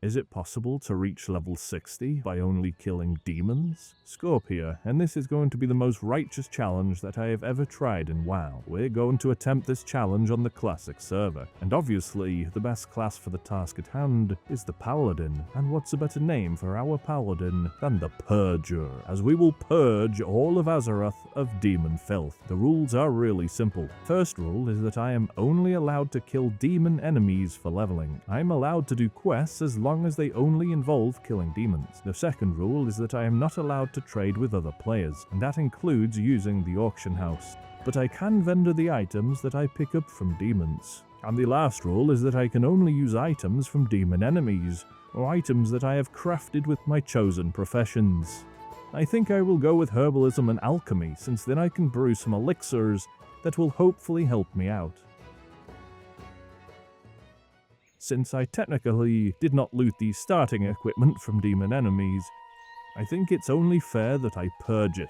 Is it possible to reach level 60 by only killing demons? Scorpia, and this is going to be the most righteous challenge that I have ever tried in WoW. We're going to attempt this challenge on the classic server, and obviously the best class for the task at hand is the Paladin, and what's a better name for our Paladin than the Purger, as we will purge all of Azeroth of demon filth. The rules are really simple. First rule is that I am only allowed to kill demon enemies for leveling. I'm allowed to do quests as long as they only involve killing demons. The second rule is that I am not allowed to trade with other players, and that includes using the auction house. But I can vendor the items that I pick up from demons. And the last rule is that I can only use items from demon enemies, or items that I have crafted with my chosen professions. I think I will go with herbalism and alchemy, since then I can brew some elixirs that will hopefully help me out. Since I technically did not loot the starting equipment from demon enemies, I think it's only fair that I purge it.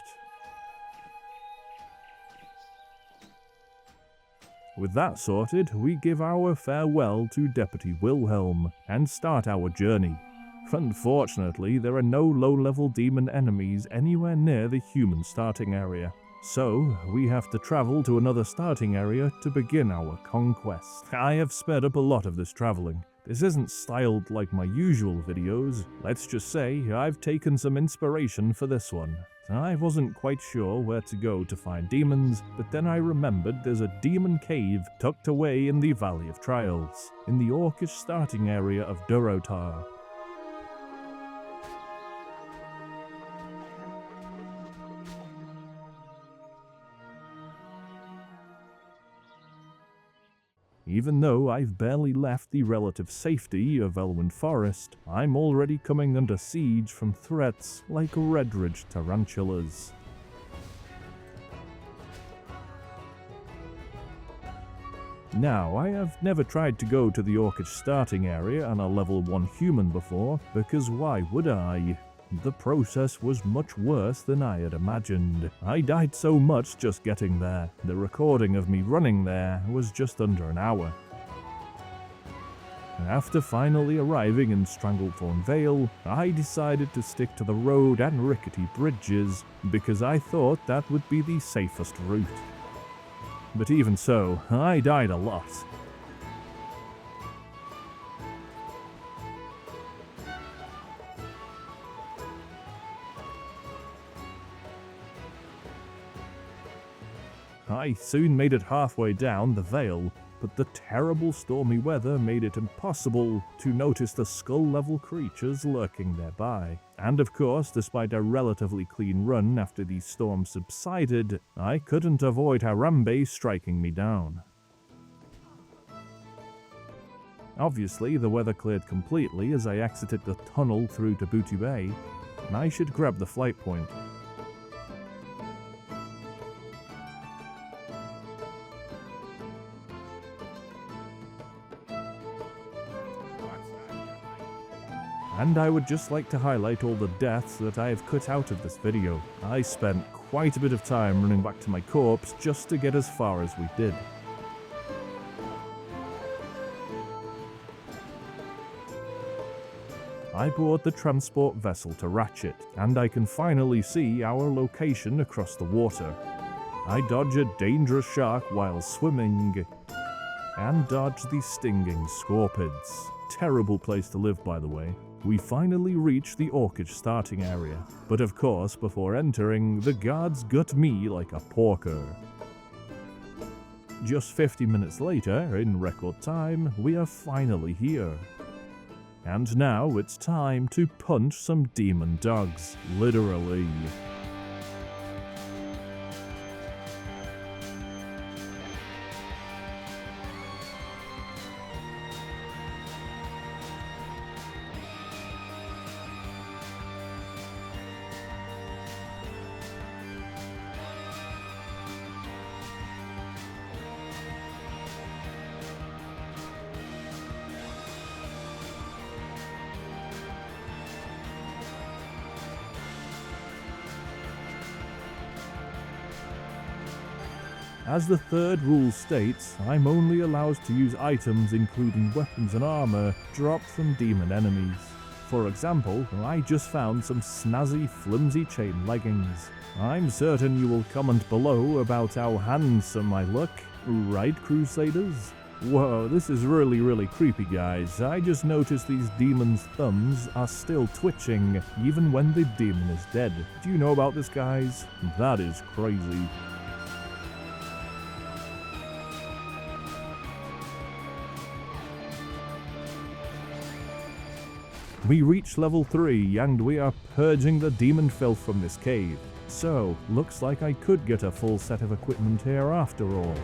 With that sorted, we give our farewell to Deputy Wilhelm and start our journey. Unfortunately, there are no low-level demon enemies anywhere near the human starting area. So, we have to travel to another starting area to begin our conquest. I have sped up a lot of this traveling. This isn't styled like my usual videos. Let's just say I've taken some inspiration for this one. I wasn't quite sure where to go to find demons, but then I remembered there's a demon cave tucked away in the Valley of Trials, in the orcish starting area of Durotar. Even though I've barely left the relative safety of Elwyn Forest, I'm already coming under siege from threats like Redridge tarantulas. Now, I have never tried to go to the orcish starting area on a level 1 human before, because why would I? The process was much worse than I had imagined. I died so much just getting there. The recording of me running there was just under an hour. After finally arriving in Stranglethorn Vale, I decided to stick to the road and rickety bridges, because I thought that would be the safest route. But even so, I died a lot. I soon made it halfway down the vale, but the terrible stormy weather made it impossible to notice the skull-level creatures lurking thereby. And of course, despite a relatively clean run after the storm subsided, I couldn't avoid Harambe striking me down. Obviously, the weather cleared completely as I exited the tunnel through to Booty Bay, and I should grab the flight point. And I would just like to highlight all the deaths that I have cut out of this video. I spent quite a bit of time running back to my corpse just to get as far as we did. I board the transport vessel to Ratchet, and I can finally see our location across the water. I dodge a dangerous shark while swimming, and dodge the stinging scorpids. Terrible place to live, by the way. We finally reach the orcish starting area, but of course, before entering, the guards gut me like a porker. Just 50 minutes later, in record time, we are finally here. And now it's time to punch some demon dogs, literally. As the third rule states, I'm only allowed to use items including weapons and armor dropped from demon enemies. For example, I just found some snazzy flimsy chain leggings. I'm certain you will comment below about how handsome I look, right, Crusaders? Whoa, this is really creepy, guys. I just noticed these demons' thumbs are still twitching even when the demon is dead. Do you know about this, guys? That is crazy. We reach level 3 and we are purging the demon filth from this cave. So, looks like I could get a full set of equipment here after all.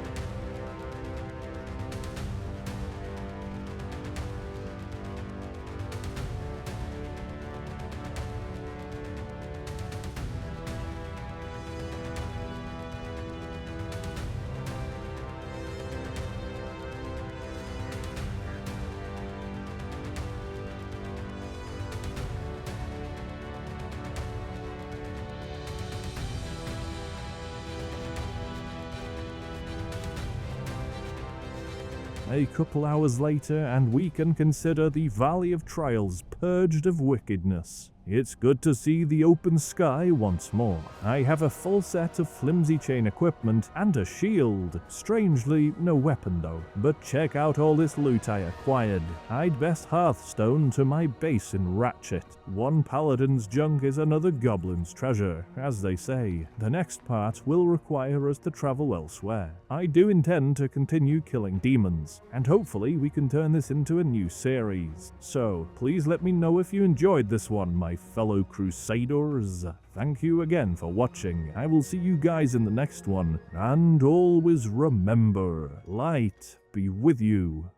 A couple hours later and we can consider the Valley of Trials purged of wickedness. It's good to see the open sky once more. I have a full set of flimsy chain equipment and a shield. Strangely, no weapon though. But check out all this loot I acquired. I'd best Hearthstone to my base in Ratchet. One paladin's junk is another goblin's treasure, as they say. The next part will require us to travel elsewhere. I do intend to continue killing demons, and hopefully we can turn this into a new series. So, please let me know if you enjoyed this one, my fellow Crusaders. Thank you again for watching. I will see you guys in the next one, and always remember, light be with you.